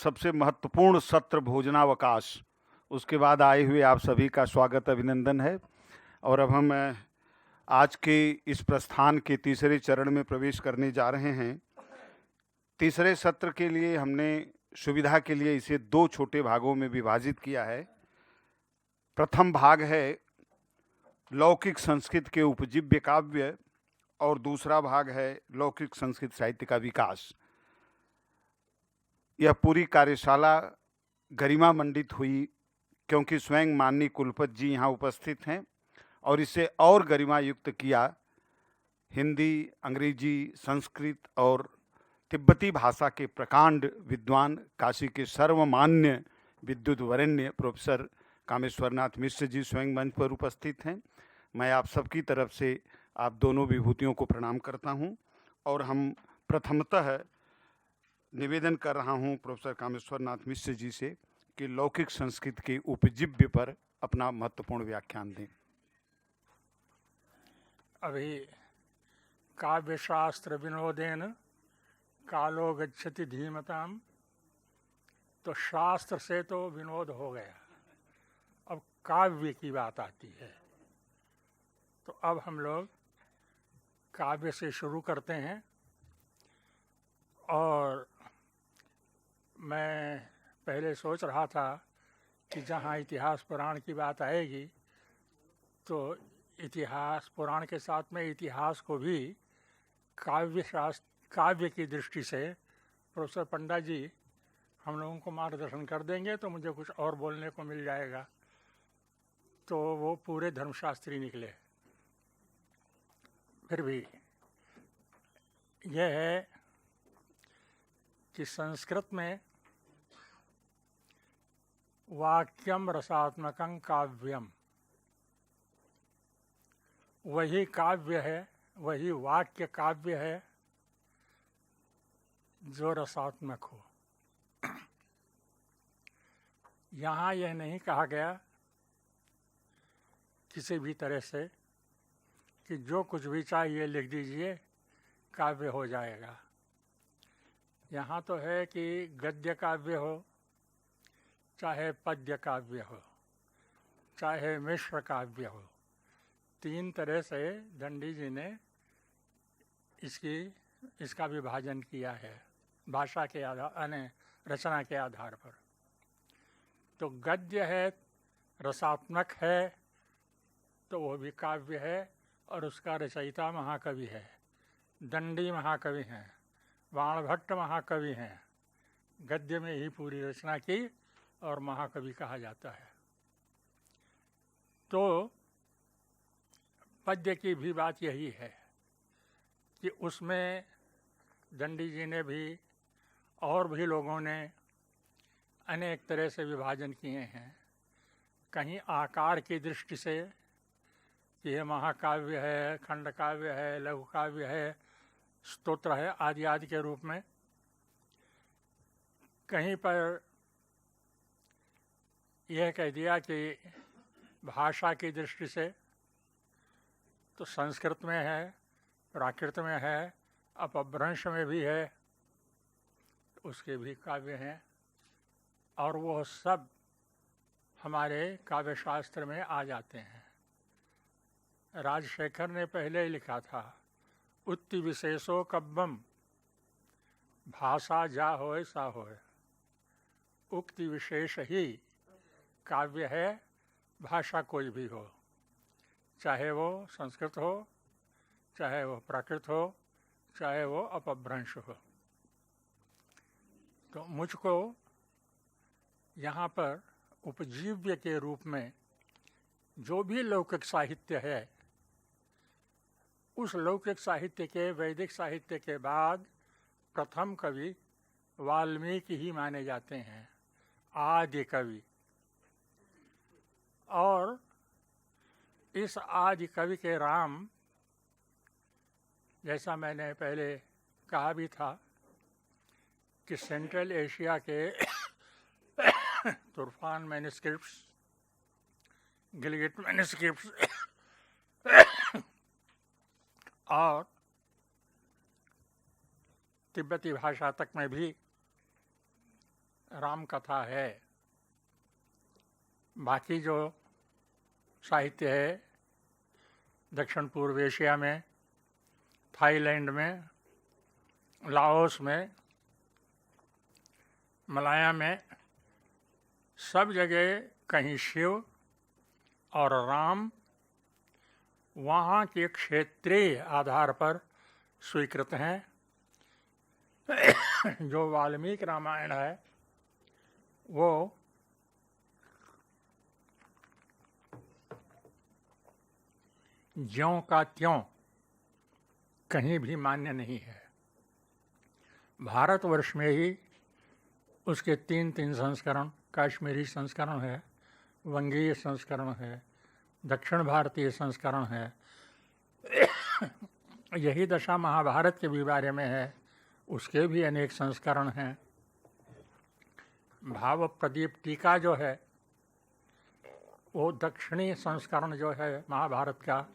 सबसे महत्वपूर्ण सत्र भोजनावकाश, उसके बाद आए हुए आप सभी का स्वागत अभिनंदन है। और अब हम आज के इस प्रस्थान के तीसरे चरण में प्रवेश करने जा रहे हैं। तीसरे सत्र के लिए हमने सुविधा के लिए इसे 2 छोटे भागों में विभाजित किया है। प्रथम भाग है लौकिक संस्कृत के उपजीव्य काव्य और दूसरा भाग है लौकिक संस्कृत साहित्य का विकास। यह पूरी कार्यशाला गरिमा मंडित हुई क्योंकि स्वयं माननीय कुलपति जी यहाँ उपस्थित हैं और इसे और गरिमा युक्त किया हिंदी, अंग्रेजी, संस्कृत और तिब्बती भाषा के प्रकांड विद्वान, काशी के सर्वमान्य विद्युत वरेण्य प्रोफेसर कामेश्वरनाथ मिश्र जी स्वयं मंच पर उपस्थित हैं। मैं आप सबकी तरफ से आप दोनों विभूतियों को प्रणाम करता हूं और हम प्रथमतः निवेदन कर रहा हूं प्रोफेसर कामेश्वरनाथ मिश्र जी से कि लौकिक संस्कृत के उपजीव्य पर अपना महत्वपूर्ण व्याख्यान दें। अभी काव्यशास्त्र विनोदेन कालो गच्छति धीमताम, तो शास्त्र से तो विनोद हो गया, अब काव्य की बात आती है। तो अब हम लोग काव्य से शुरू करते हैं। और मैं पहले सोच रहा था कि जहाँ इतिहास पुराण की बात आएगी तो इतिहास पुराण के साथ में इतिहास को भी काव्य की दृष्टि से प्रोफेसर पंडा जी हम लोगों को मार्गदर्शन कर देंगे, तो मुझे कुछ और बोलने को मिल जाएगा। तो वो पूरे धर्मशास्त्री निकले। फिर भी यह है कि संस्कृत में वाक्यम रसात्मकं काव्यम, वही काव्य है, वही वाक्य काव्य है जो रसात्मक हो। यहाँ यह नहीं कहा गया किसी भी तरह से कि जो कुछ भी चाहिए लिख दीजिए काव्य हो जाएगा। यहाँ तो है कि गद्य काव्य हो, चाहे पद्य काव्य हो, चाहे मिश्र काव्य हो, 3 तरह से दंडी जी ने इसका विभाजन किया है भाषा के आधार, रचना के आधार पर। तो गद्य है, रसात्मक है, तो वो भी काव्य है और उसका रचयिता महाकवि है। दंडी महाकवि हैं, बाणभट्ट महाकवि हैं, गद्य में ही पूरी रचना की और महाकवि कहा जाता है। तो पद्य की भी बात यही है कि उसमें दंडी जी ने भी और भी लोगों ने अनेक तरह से विभाजन किए हैं। कहीं आकार की दृष्टि से कि यह महाकाव्य है, खंड काव्य है, लघु काव्य है, स्तोत्र है आदि आदि के रूप में। कहीं पर यह कह दिया कि भाषा की दृष्टि से तो संस्कृत में है, प्राकृत में है, अपभ्रंश में भी है, उसके भी काव्य हैं और वो सब हमारे काव्यशास्त्र में आ जाते हैं। राजशेखर ने पहले ही लिखा था, उत्ति विशेषो कब्बम भाषा जा होए सा होए। उक्ति विशेष ही काव्य है, भाषा कोई भी हो, चाहे वो संस्कृत हो, चाहे वो प्राकृत हो, चाहे वो अपभ्रंश हो। तो मुझको यहाँ पर उपजीव्य के रूप में जो भी लौकिक साहित्य है, उस लौकिक साहित्य के, वैदिक साहित्य के बाद प्रथम कवि वाल्मीकि ही माने जाते हैं, आदि कवि। और इस आदि कवि के राम, जैसा मैंने पहले कहा भी था कि सेंट्रल एशिया के तुर्फान मैन्युस्क्रिप्ट्स, गिलगिट मैन्युस्क्रिप्ट्स और तिब्बती भाषा तक में भी राम कथा है। बाकी जो साहित्य है दक्षिण पूर्व एशिया में, थाईलैंड में, लाओस में, मलाया में, सब जगह कहीं शिव और राम वहाँ के क्षेत्रीय आधार पर स्वीकृत हैं। जो वाल्मीकि रामायण है वो ज्यों का त्यों कहीं भी मान्य नहीं है। भारतवर्ष में ही उसके तीन संस्करण, कश्मीरी संस्करण है, वंगीय संस्करण है, दक्षिण भारतीय संस्करण है। यही दशा महाभारत के भी बारे में है, उसके भी अनेक संस्करण हैं। भाव प्रदीप टीका जो है वो दक्षिणी संस्करण जो है महाभारत का,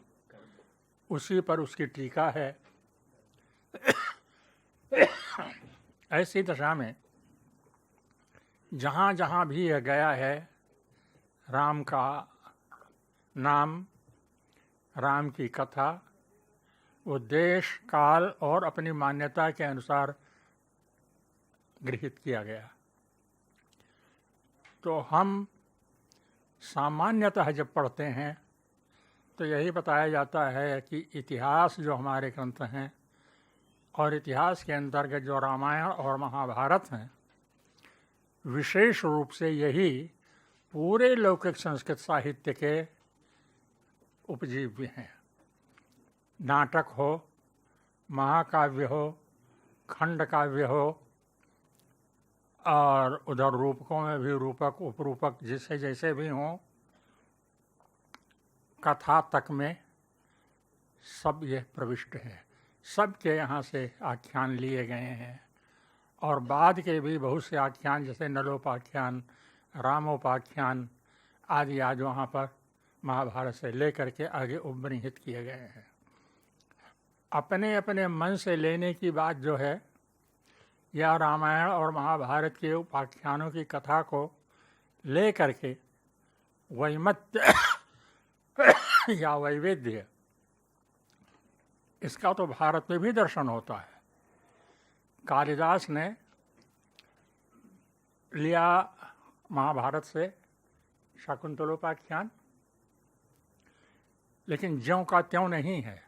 उसी पर उसकी टीका है। ऐसी दशा में जहाँ जहाँ भी यह गया है, राम का नाम, राम की कथा, वो देश काल और अपनी मान्यता के अनुसार गृहीत किया गया। तो हम सामान्यतः जब पढ़ते हैं तो यही बताया जाता है कि इतिहास जो हमारे ग्रंथ हैं और इतिहास के अंतर्गत जो रामायण और महाभारत हैं, विशेष रूप से यही पूरे लौकिक संस्कृत साहित्य के उपजीव्य हैं। नाटक हो, महाकाव्य हो, खंड काव्य हो, और उधर रूपकों में भी रूपक उपरूपक जिसे जैसे भी हों, कथा तक में सब ये प्रविष्ट है। सब के यहाँ से आख्यान लिए गए हैं और बाद के भी बहुत से आख्यान जैसे नलोपाख्यान, रामोपाख्यान आदि आज वहाँ पर महाभारत से लेकर के आगे उपनिहित किए गए हैं। अपने अपने मन से लेने की बात जो है, या रामायण और महाभारत के उपाख्यानों की कथा को ले करके वैमत्य या वैवेद्य, इसका तो भारत में भी दर्शन होता है। कालिदास ने लिया महाभारत से शाकुंतलोपाख्यान, लेकिन ज्यों का त्यों नहीं है।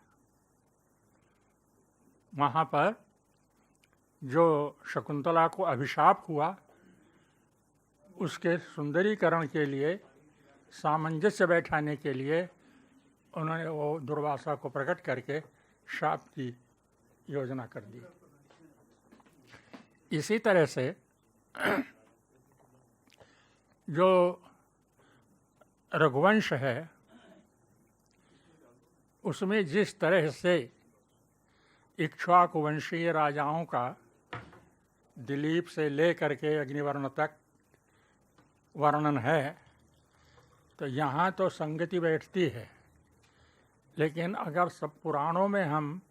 वहाँ पर जो शकुंतला को अभिशाप हुआ, उसके सुंदरीकरण के लिए, सामंजस्य बैठाने के लिए उन्होंने वो दुर्वासा को प्रकट करके शाप की योजना कर दी। इसी तरह से जो रघुवंश है उसमें जिस तरह से इक्ष्वाकु वंशीय राजाओं का दिलीप से ले करके अग्निवर्ण तक वर्णन है, तो यहाँ तो संगति बैठती है। लेकिन अगर सब पुराणों में हम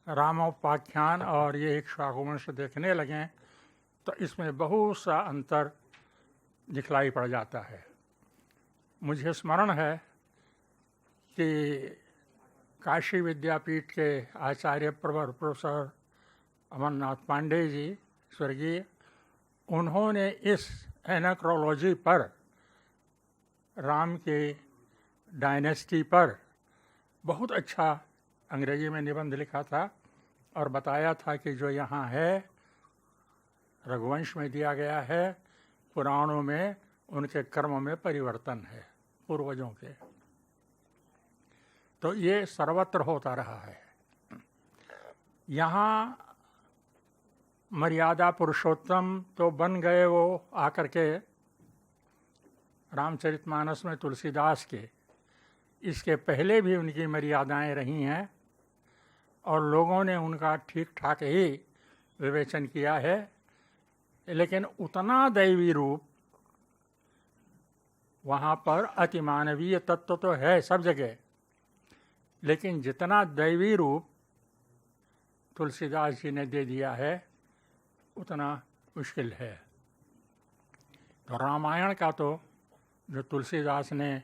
रामोपाख्यान और ये इक्ष्वाकु वंश देखने लगें तो इसमें बहुत सा अंतर दिखलाई पड़ जाता है। मुझे स्मरण है कि काशी विद्यापीठ के आचार्य प्रोफेसर अमरनाथ पांडे जी स्वर्गीय, उन्होंने इस एनाक्रोलॉजी पर, राम के डायनेस्टी पर बहुत अच्छा अंग्रेजी में निबंध लिखा था और बताया था कि जो यहाँ है रघुवंश में दिया गया है, पुराणों में उनके कर्म में परिवर्तन है पूर्वजों के। तो ये सर्वत्र होता रहा है। यहाँ मर्यादा पुरुषोत्तम तो बन गए वो आकर के रामचरितमानस में तुलसीदास के। इसके पहले भी उनकी मर्यादाएं रही हैं और लोगों ने उनका ठीक ठाक ही विवेचन किया है। लेकिन उतना दैवी रूप वहाँ पर अतिमानवीय तत्व तो है सब जगह, लेकिन जितना दैवी रूप तुलसीदास जी ने दे दिया है उतना मुश्किल है। तो रामायण का तो जो तुलसीदास ने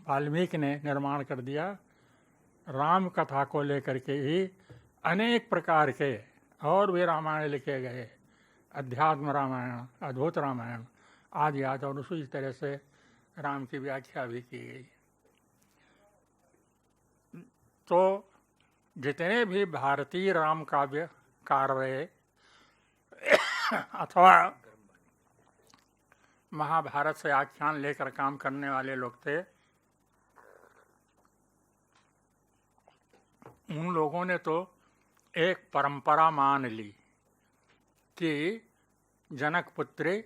वाल्मीकि ने निर्माण कर दिया, राम कथा को लेकर के ही अनेक प्रकार के और भी रामायण लिखे गए, अध्यात्म रामायण, अद्भुत रामायण आदि आदि, और उसी तरह से राम की व्याख्या भी की गई। तो जितने भी भारतीय राम काव्य कार रहे अथवा महाभारत से आख्यान लेकर काम करने वाले लोग थे, उन लोगों ने तो एक परंपरा मान ली कि जनक पुत्री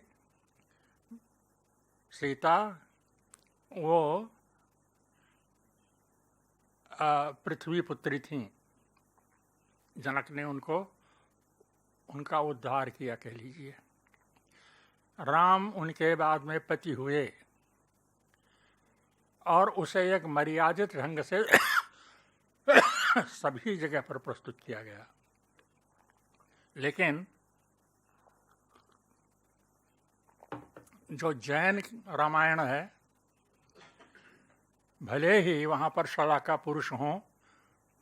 सीता वो पृथ्वी पुत्री थीं। जनक ने उनका उद्धार किया, कह लीजिए। राम उनके बाद में पति हुए और उसे एक मर्यादित ढंग से सभी जगह पर प्रस्तुत किया गया। लेकिन जो जैन रामायण है, भले ही वहाँ पर शलाका पुरुष हों,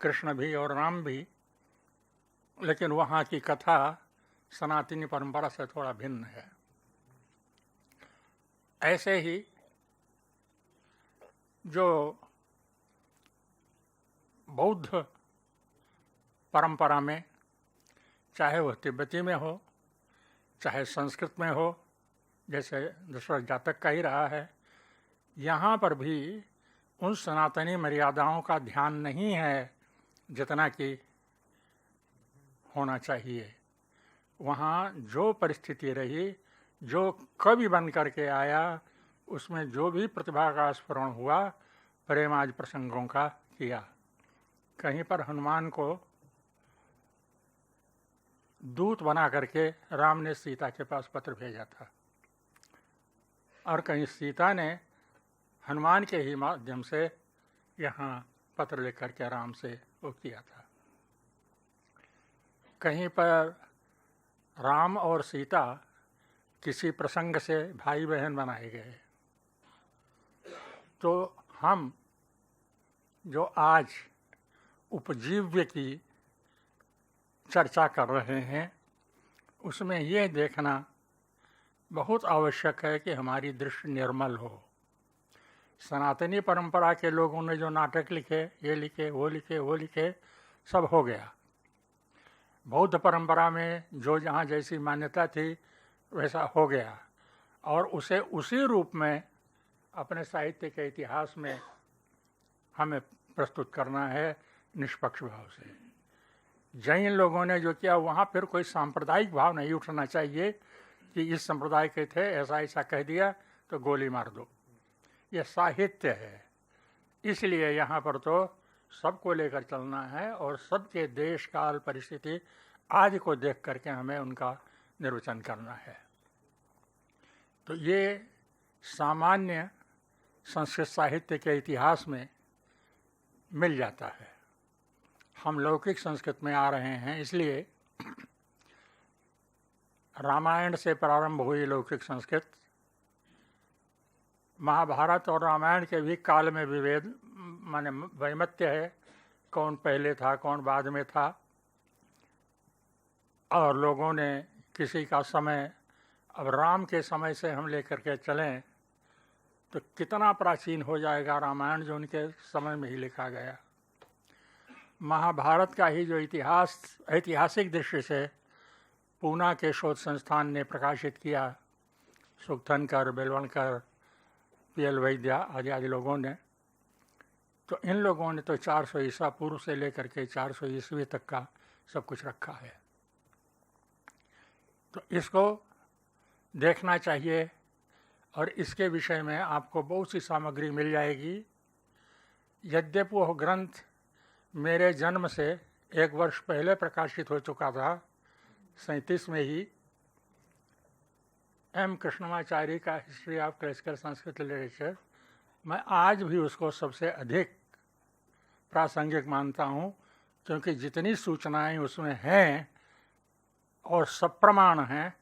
कृष्ण भी और राम भी, लेकिन वहाँ की कथा सनातनी परंपरा से थोड़ा भिन्न है। ऐसे ही जो बौद्ध परंपरा में, चाहे वह तिब्बती में हो, चाहे संस्कृत में हो, जैसे दशरथ जातक का ही रहा है, यहाँ पर भी उन सनातनी मर्यादाओं का ध्यान नहीं है जितना कि होना चाहिए। वहाँ जो परिस्थिति रही, जो कवि बन करके आया, उसमें जो भी प्रतिभा का स्फुरण हुआ, प्रेमाज प्रसंगों का किया। कहीं पर हनुमान को दूत बना करके राम ने सीता के पास पत्र भेजा था, और कहीं सीता ने हनुमान के ही माध्यम से यहाँ पत्र लिख करके राम से वो किया था। कहीं पर राम और सीता किसी प्रसंग से भाई बहन बनाए गए। तो हम जो आज उपजीव्य की चर्चा कर रहे हैं, उसमें ये देखना बहुत आवश्यक है कि हमारी दृष्टि निर्मल हो। सनातनी परंपरा के लोगों ने जो नाटक लिखे, ये लिखे, वो लिखे, वो लिखे, सब हो गया। बौद्ध परंपरा में जो जहाँ जैसी मान्यता थी वैसा हो गया, और उसे उसी रूप में अपने साहित्य के इतिहास में हमें प्रस्तुत करना है, निष्पक्ष भाव से। जैन लोगों ने जो किया, वहाँ फिर कोई सांप्रदायिक भाव नहीं उठना चाहिए कि इस संप्रदाय के थे, ऐसा ऐसा कह दिया तो गोली मार दो। यह साहित्य है, इसलिए यहाँ पर तो सबको लेकर चलना है, और सबके देश काल परिस्थिति आदि को देख करके हमें उनका निर्वचन करना है। तो ये सामान्य संस्कृत साहित्य के इतिहास में मिल जाता है। हम लौकिक संस्कृत में आ रहे हैं, इसलिए रामायण से प्रारंभ हुई लौकिक संस्कृत, महाभारत और रामायण के भी काल में विभेद माने वैमत्य है, कौन पहले था कौन बाद में था, और लोगों ने किसी का समय, अब राम के समय से हम लेकर के चलें तो कितना प्राचीन हो जाएगा रामायण, जो उनके समय में ही लिखा गया। महाभारत का ही जो इतिहास ऐतिहासिक दृष्टि से पूना के शोध संस्थान ने प्रकाशित किया, सुखथनकर, बेलवणकर, पीएल वैद्य आदि आदि लोगों ने, तो इन लोगों ने तो 400 ईसा पूर्व से लेकर के 400 ईस्वी तक का सब कुछ रखा है। तो इसको देखना चाहिए, और इसके विषय में आपको बहुत सी सामग्री मिल जाएगी। यद्यपि वह ग्रंथ मेरे जन्म से 1 वर्ष पहले प्रकाशित हो चुका था, 37 में ही, एम कृष्णमाचार्य का history of classical Sanskrit literature, मैं आज भी उसको सबसे अधिक प्रासंगिक मानता हूँ, क्योंकि जितनी सूचनाएं उसमें हैं और सब प्रमाण हैं,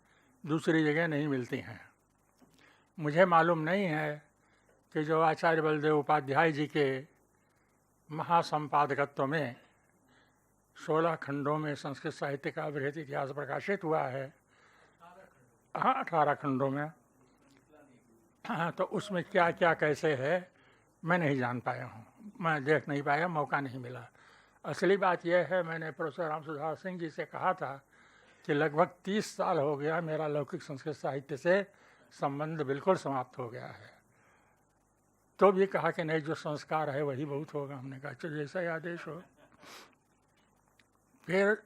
दूसरी जगह नहीं मिलती हैं। मुझे मालूम नहीं है कि जो आचार्य बलदेव उपाध्याय जी के महासंपादकत्व में 16 खंडों में संस्कृत साहित्य का बृहद इतिहास प्रकाशित हुआ है, हाँ 18 खंडों में, हाँ, तो उसमें क्या क्या कैसे है मैं नहीं जान पाया हूँ, मैं देख नहीं पाया, मौका नहीं मिला। असली बात यह है, मैंने प्रोफेसर राम सुधार सिंह जी से कहा था कि लगभग 30 साल हो गया मेरा लौकिक संस्कृत साहित्य से संबंध बिल्कुल समाप्त हो गया है। तो भी कहा कि नहीं, जो संस्कार है वही बहुत होगा। हमने कहा चलो जैसा ही आदेश हो। फिर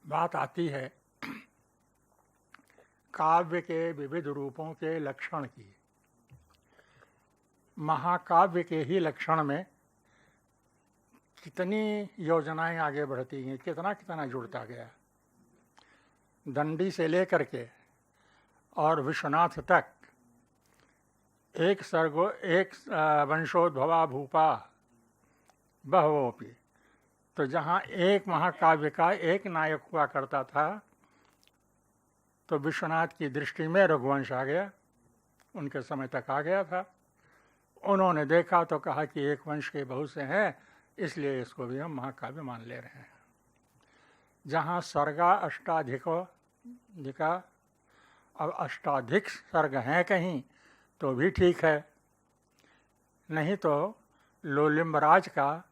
बात आती है काव्य के विविध रूपों के लक्षण की। महाकाव्य के ही लक्षण में कितनी योजनाएं आगे बढ़ती हैं, कितना कितना जुड़ता गया। दंडी से लेकर के और विश्वनाथ तक एक सर्गो एक वंशोद्भवा भूपा बहवोपि। तो जहाँ एक महाकाव्य का एक नायक हुआ करता था, तो विश्वनाथ की दृष्टि में रघुवंश आ गया, उनके समय तक आ गया था। उन्होंने देखा तो कहा कि एक वंश के बहुत से हैं, इसलिए इसको भी हम महाकाव्य मान ले रहे हैं। जहाँ सर्गा अष्टाधिका, अब अष्टाधिक सर्ग हैं कहीं तो भी ठीक है, नहीं तो लोलिम्बराज का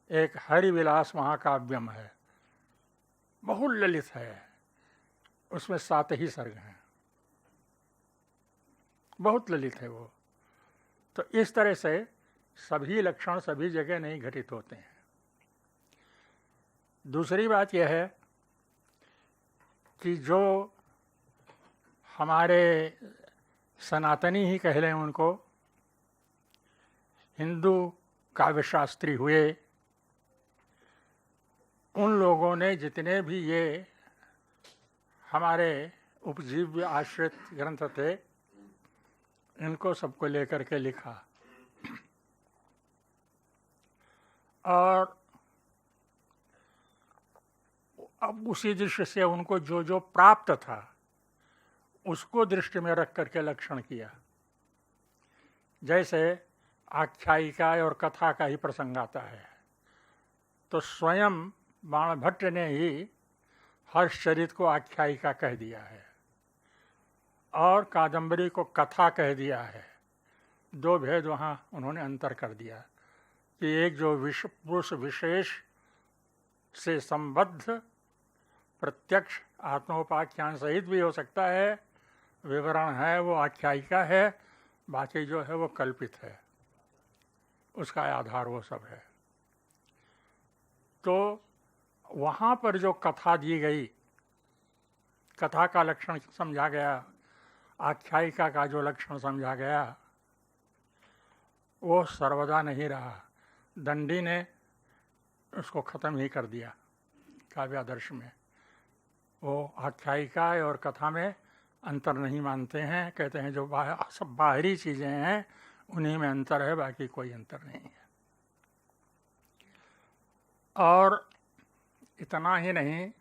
एक हरिविलास महाकाव्यम है, बहुत ललित है, उसमें 7 ही सर्ग हैं, बहुत ललित है वो। तो इस तरह से सभी लक्षण सभी जगह नहीं घटित होते हैं। दूसरी बात यह है कि जो हमारे सनातनी ही कह लें उनको, हिंदू काव्यशास्त्री हुए, उन लोगों ने जितने भी ये हमारे उपजीव्य आश्रित ग्रंथ थे, इनको सबको लेकर के लिखा। और अब उसी दृष्टि से उनको जो जो प्राप्त था उसको दृष्टि में रख करके लक्षण किया। जैसे आख्यायिका और कथा का ही प्रसंग आता है, तो स्वयं बाणभट्ट ने ही हर्षचरित को आख्यायिका कह दिया है और कादंबरी को कथा कह दिया है। 2 भेद वहाँ उन्होंने अंतर कर दिया कि एक जो पुरुष विशेष से संबद्ध प्रत्यक्ष आत्मोपाख्यान सहित भी हो सकता है, विवरण है वो आख्यायिका है, बाकी जो है वो कल्पित है, उसका आधार वो सब है। तो वहाँ पर जो कथा दी गई, कथा का लक्षण समझा गया, आख्यायिका का जो लक्षण समझा गया, वो सर्वदा नहीं रहा। दंडी ने उसको ख़त्म ही कर दिया काव्यादर्श में। वो आख्यायिका और कथा में अंतर नहीं मानते हैं, कहते हैं जो सब बाहरी चीज़ें हैं उन्हीं में अंतर है, बाकी कोई अंतर नहीं है। और इतना ही नहीं,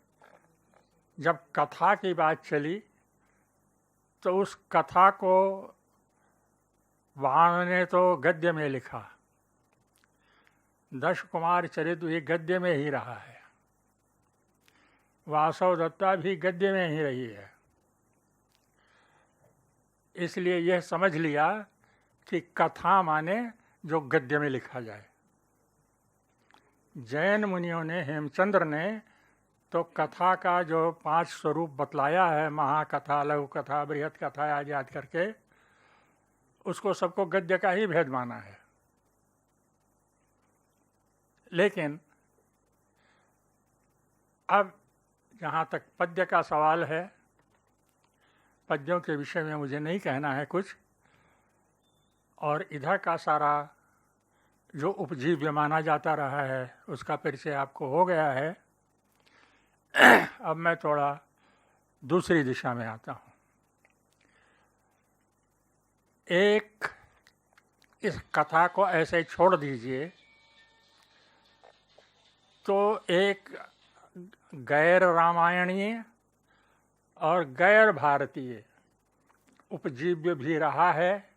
जब कथा की बात चली तो उस कथा को बाण ने तो गद्य में लिखा, दश कुमार चरित भी गद्य में ही रहा है, वासव दत्ता भी गद्य में ही रही है। इसलिए यह समझ लिया कि कथा माने जो गद्य में लिखा जाए। जैन मुनियों ने, हेमचंद्र ने तो कथा का जो 5 स्वरूप बतलाया है, महाकथा, लघु कथा, बृहत कथा आदि याद करके, उसको सबको गद्य का ही भेद माना है। लेकिन अब जहाँ तक पद्य का सवाल है, पद्यों के विषय में मुझे नहीं कहना है कुछ, और इधर का सारा जो उपजीव्य माना जाता रहा है उसका परिचय आपको हो गया है। अब मैं थोड़ा दूसरी दिशा में आता हूँ। एक, इस कथा को ऐसे छोड़ दीजिए तो एक गैर रामायणीय और गैर भारतीय उपजीव्य भी रहा है,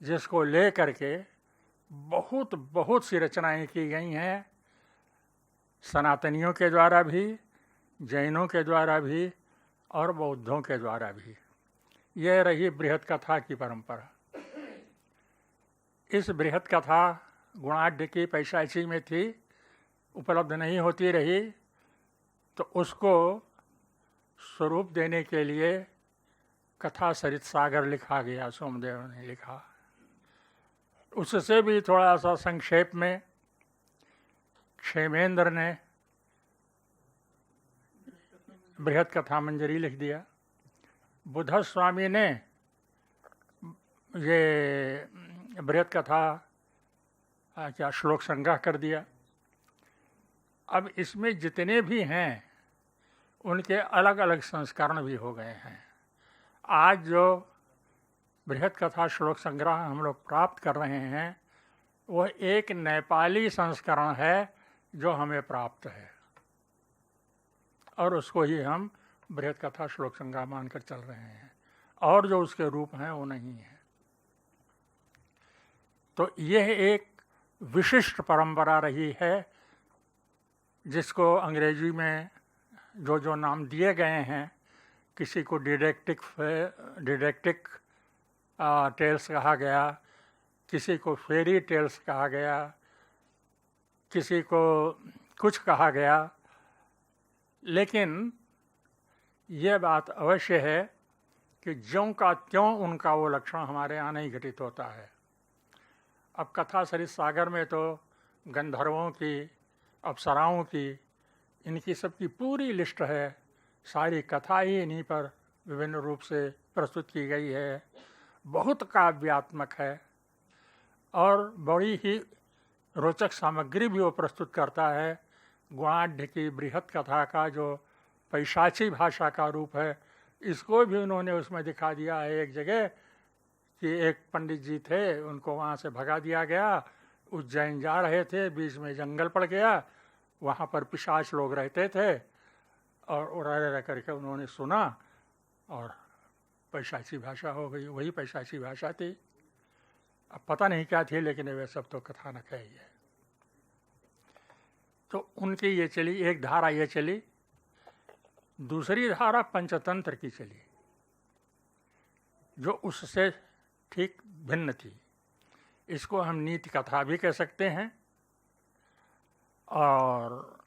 जिसको ले करके बहुत बहुत सी रचनाएं की गई हैं, सनातनियों के द्वारा भी, जैनों के द्वारा भी और बौद्धों के द्वारा भी। यह रही बृहत कथा की परंपरा। इस बृहत कथा गुणाढ़ की पैशाची में थी, उपलब्ध नहीं होती रही, तो उसको स्वरूप देने के लिए कथा सरित सागर लिखा गया, सोमदेव ने लिखा। उससे भी थोड़ा सा संक्षेप में क्षेमेंद्र ने बृहत कथा मंजरी लिख दिया। बुद्ध स्वामी ने ये बृहत कथा क्या श्लोक संग्रह कर दिया। अब इसमें जितने भी हैं उनके अलग अलग संस्करण भी हो गए हैं। आज जो बृहत कथा श्लोक संग्रह हम लोग प्राप्त कर रहे हैं वह एक नेपाली संस्करण है जो हमें प्राप्त है, और उसको ही हम बृहत कथा श्लोक संग्रह मानकर चल रहे हैं, और जो उसके रूप हैं वो नहीं है। तो यह एक विशिष्ट परंपरा रही है, जिसको अंग्रेजी में जो जो नाम दिए गए हैं, किसी को डिडेक्टिक टेल्स कहा गया, किसी को फेरी टेल्स कहा गया, किसी को कुछ कहा गया, लेकिन यह बात अवश्य है कि ज्यों का त्यों उनका वो लक्षण हमारे यहाँ नहीं घटित होता है। अब कथा सरित सागर में तो गंधर्वों की, अप्सराओं की, इनकी सबकी पूरी लिस्ट है। सारी कथा ही इन्हीं पर विभिन्न रूप से प्रस्तुत की गई है। बहुत काव्यात्मक है और बड़ी ही रोचक सामग्री भी वो प्रस्तुत करता है। गुणाढ़ की बृहत कथा का जो पैशाची भाषा का रूप है, इसको भी उन्होंने उसमें दिखा दिया है। एक जगह कि एक पंडित जी थे, उनको वहाँ से भगा दिया गया, उज्जैन जा रहे थे, बीच में जंगल पड़ गया, वहाँ पर पिशाच लोग रहते थे, और रह करके उन्होंने सुना और पैशाची भाषा हो गई। वही पैशाची भाषा थी, अब पता नहीं क्या थी, लेकिन वे सब तो कथानक है ही है। तो उनकी ये चली, एक धारा ये चली। दूसरी धारा पंचतंत्र की चली, जो उससे ठीक भिन्न थी। इसको हम नीति कथा भी कह सकते हैं और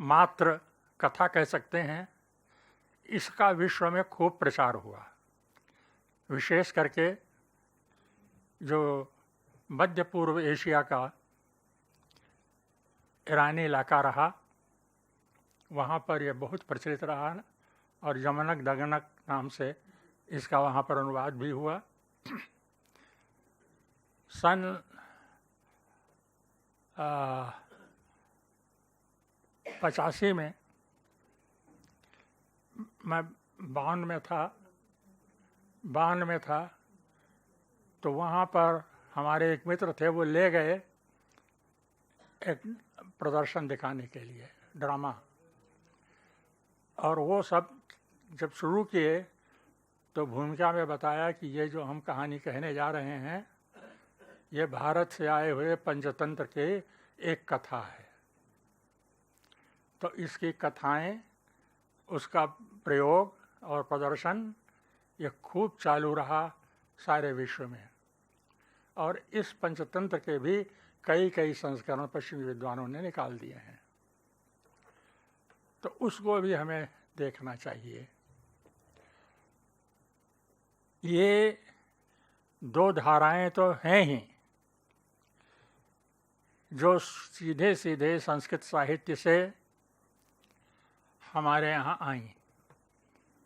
मात्र कथा कह सकते हैं। इसका विश्व में खूब प्रचार हुआ, विशेष करके जो मध्य पूर्व एशिया का ईरानी इलाका रहा, वहाँ पर यह बहुत प्रचलित रहा, और यमनक दगनक नाम से इसका वहाँ पर अनुवाद भी हुआ। सन 85 में मैं बावन में था, तो वहाँ पर हमारे एक मित्र थे, वो ले गए एक प्रदर्शन दिखाने के लिए, ड्रामा। और वो सब जब शुरू किए तो भूमिका में बताया कि ये जो हम कहानी कहने जा रहे हैं, ये भारत से आए हुए पंचतंत्र के एक कथा है। तो इसकी कथाएं, उसका प्रयोग और प्रदर्शन ये खूब चालू रहा सारे विश्व में, और इस पंचतंत्र के भी कई संस्करण पश्चिमी विद्वानों ने निकाल दिए हैं। तो उसको भी हमें देखना चाहिए। ये दो धाराएं तो हैं ही जो सीधे सीधे संस्कृत साहित्य से हमारे यहाँ आई,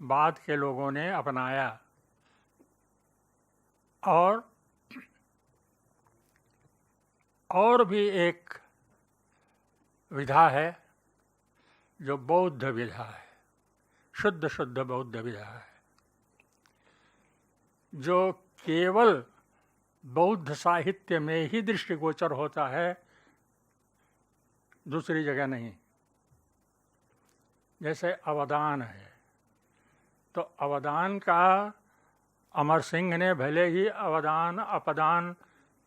बाद के लोगों ने अपनाया। और भी एक विधा है जो बौद्ध विधा है, शुद्ध बौद्ध विधा है, जो केवल बौद्ध साहित्य में ही दृष्टिगोचर होता है, दूसरी जगह नहीं। जैसे अवदान है, तो अवदान का अमर सिंह ने भले ही अवदान अपदान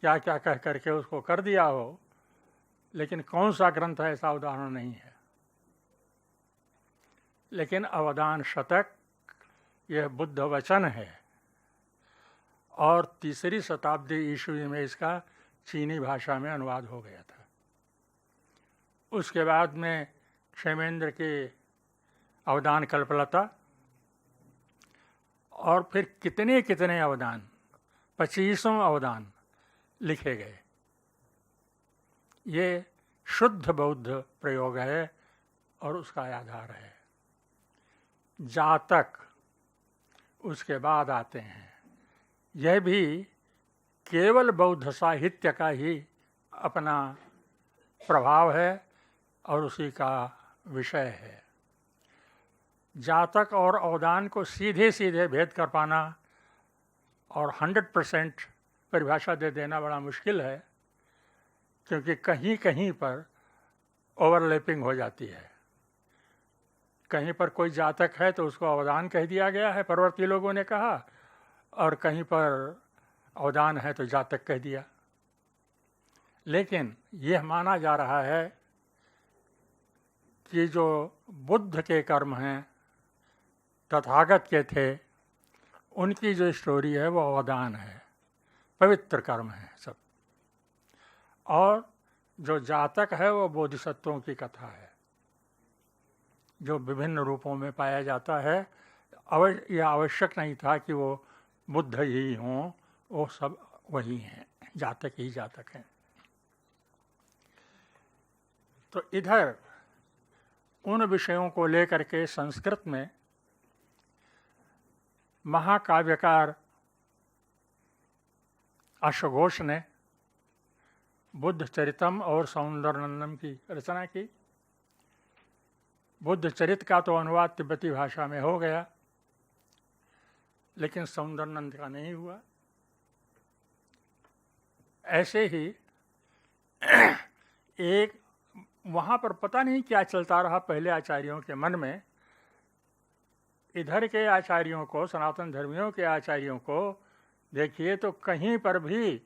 क्या क्या कह करके उसको कर दिया हो, लेकिन कौन सा ग्रंथ ऐसा उदाहरण नहीं है। लेकिन अवदान शतक यह बुद्ध वचन है और 3री शताब्दी ईस्वी में इसका चीनी भाषा में अनुवाद हो गया था। उसके बाद में क्षेमेंद्र के अवदान कल्पलता और फिर कितने कितने अवदान, 25 अवदान लिखे गए। ये शुद्ध बौद्ध प्रयोग है और उसका आधार है। जातक उसके बाद आते हैं। यह भी केवल बौद्ध साहित्य का ही अपना प्रभाव है और उसी का विषय है। जातक और अवदान को सीधे सीधे भेद कर पाना और 100% परिभाषा दे देना बड़ा मुश्किल है, क्योंकि कहीं कहीं पर ओवरलैपिंग हो जाती है। कहीं पर कोई जातक है तो उसको अवदान कह दिया गया है, परवर्ती लोगों ने कहा, और कहीं पर अवदान है तो जातक कह दिया। लेकिन यह माना जा रहा है कि जो बुद्ध के कर्म हैं, तथागत के थे, उनकी जो स्टोरी है वो अवदान है, पवित्र कर्म है सब। और जो जातक है वो बोधिसत्वों की कथा है, जो विभिन्न रूपों में पाया जाता है। यह आवश्यक नहीं था कि वो बुद्ध ही हों, वो सब वही हैं, जातक ही जातक हैं। तो इधर उन विषयों को लेकर के संस्कृत में महाकाव्यकार अश्वघोष ने बुद्ध चरितम और सौंदर्यनंदन की रचना की। बुद्ध चरित का तो अनुवाद तिब्बती भाषा में हो गया, लेकिन सौंदर्यनंद का नहीं हुआ। ऐसे ही एक वहाँ पर पता नहीं क्या चलता रहा पहले आचार्यों के मन में। इधर के आचार्यों को, सनातन धर्मियों के आचार्यों को देखिए तो कहीं पर भी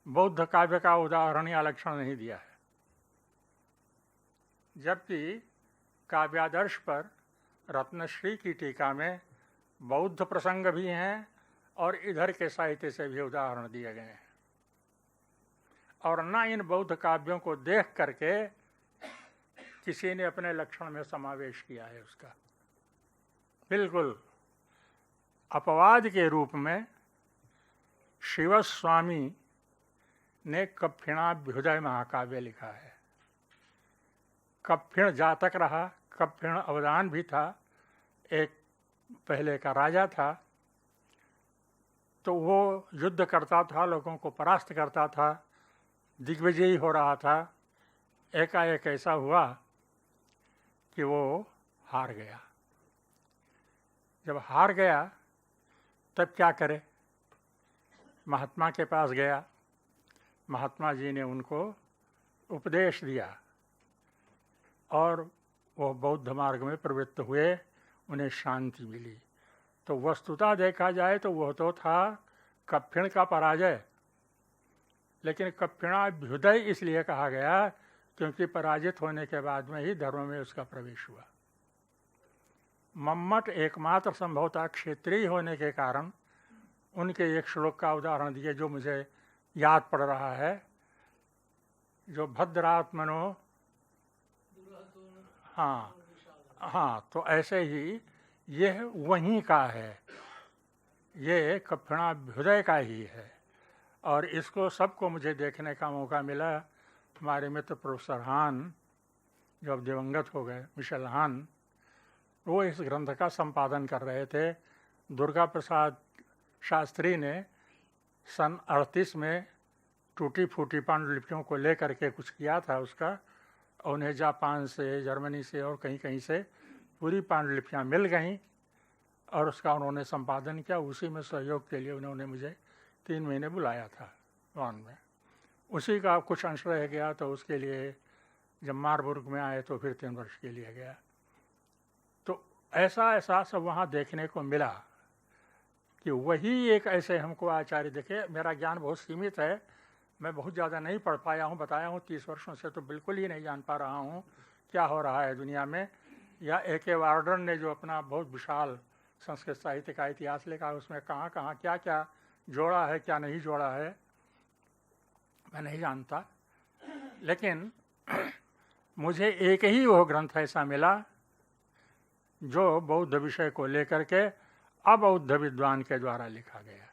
बौद्ध काव्य का उदाहरण या लक्षण नहीं दिया है, जबकि काव्यादर्श पर रत्नश्री की टीका में बौद्ध प्रसंग भी हैं और इधर के साहित्य से भी उदाहरण दिए गए हैं। और न इन बौद्ध काव्यों को देख करके किसी ने अपने लक्षण में समावेश किया है उसका। बिल्कुल अपवाद के रूप में शिवस्वामी ने कप्पिणाभ्युदय महाकाव्य लिखा है। कप्पिण जातक रहा, कप्पिण अवदान भी था, एक पहले का राजा था, तो वो युद्ध करता था, लोगों को परास्त करता था, दिग्विजयी हो रहा था। एकाएक ऐसा हुआ कि वो हार गया। जब हार गया तब क्या करे? महात्मा के पास गया। महात्मा जी ने उनको उपदेश दिया और वो बौद्ध मार्ग में प्रवृत्त हुए, उन्हें शांति मिली। तो वस्तुतः देखा जाए तो वह तो था कप्पिण का पराजय, लेकिन कप्पिणाभ्युदय इसलिए कहा गया क्योंकि पराजित होने के बाद में ही धर्म में उसका प्रवेश हुआ। मम्मट एकमात्र संभवतः क्षेत्रीय होने के कारण उनके एक श्लोक का उदाहरण दिए जो मुझे याद पड़ रहा है, जो भद्रात्मनो, हाँ, तो ऐसे ही यह वहीं का है, ये कप्पिणाभ्युदय का ही है। और इसको सबको मुझे देखने का मौका मिला। हमारे मित्र प्रोफेसर हान, जो अब दिवंगत हो गए, मिशेल हान, वो इस ग्रंथ का संपादन कर रहे थे। दुर्गा प्रसाद शास्त्री ने सन 38 में टूटी फूटी पांडुलिपियों को लेकर के कुछ किया था उसका, और उन्हें जापान से, जर्मनी से और कहीं कहीं से पूरी पांडुलिपियाँ मिल गईं और उसका उन्होंने संपादन किया। उसी में सहयोग के लिए उन्होंने मुझे 3 महीने बुलाया था वन में। उसी का कुछ अंश रह गया, तो उसके लिए जब मारबुर्ग में आए तो फिर 3 वर्ष के लिए गया। तो ऐसा ऐसा सब वहाँ देखने को मिला कि वही एक ऐसे हमको आचार्य दिखे। मेरा ज्ञान बहुत सीमित है, मैं बहुत ज़्यादा नहीं पढ़ पाया हूँ, बताया हूँ 30 वर्षों से तो बिल्कुल ही नहीं जान पा रहा हूँ क्या हो रहा है दुनिया में। या A.K. वार्डन ने जो अपना बहुत विशाल संस्कृत साहित्य का इतिहास लिखा, उसमें कहाँ कहाँ क्या क्या जोड़ा है क्या नहीं जोड़ा है मैं नहीं जानता। लेकिन मुझे एक ही वो ग्रंथ ऐसा मिला जो बौद्ध विषय को लेकर के अबौद्ध विद्वान के द्वारा लिखा गया,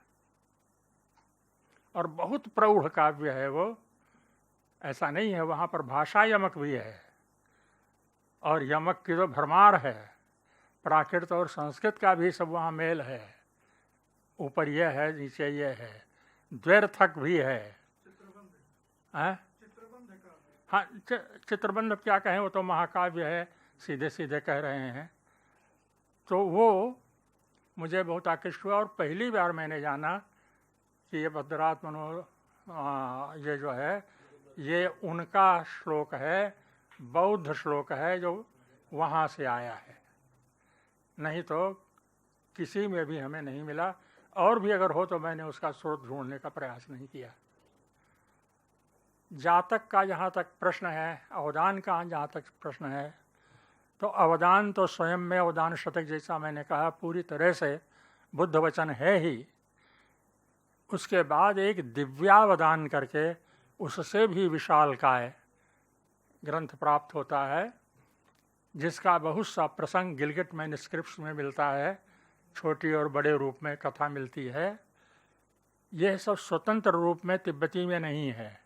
और बहुत प्रौढ़ काव्य है वो। ऐसा नहीं है, वहाँ पर भाषा यमक भी है, और यमक की जो भरमार है, प्राकृत और संस्कृत का भी सब वहाँ मेल है। ऊपर ये है, नीचे ये है, द्व्यर्थक भी है। हाँ, चित्रबंध क्या कहें, वो तो महाकाव्य है, सीधे सीधे कह रहे हैं। तो वो मुझे बहुत आकृष्ट हुआ, और पहली बार मैंने जाना कि ये भद्रात्मनो ये जो है ये उनका श्लोक है, बौद्ध श्लोक है जो वहाँ से आया है, नहीं तो किसी में भी हमें नहीं मिला। और भी अगर हो तो मैंने उसका स्रोत ढूंढने का प्रयास नहीं किया। जातक का जहाँ तक प्रश्न है, अवदान का जहाँ तक प्रश्न है, तो अवदान तो स्वयं में अवदान शतक जैसा मैंने कहा पूरी तरह से बुद्ध वचन है ही। उसके बाद एक दिव्यावदान करके उससे भी विशालकाय ग्रंथ प्राप्त होता है, जिसका बहुत सा प्रसंग गिलगिट मैन्युस्क्रिप्ट्स में मिलता है, छोटी और बड़े रूप में कथा मिलती है। यह सब स्वतंत्र रूप में तिब्बती में नहीं है,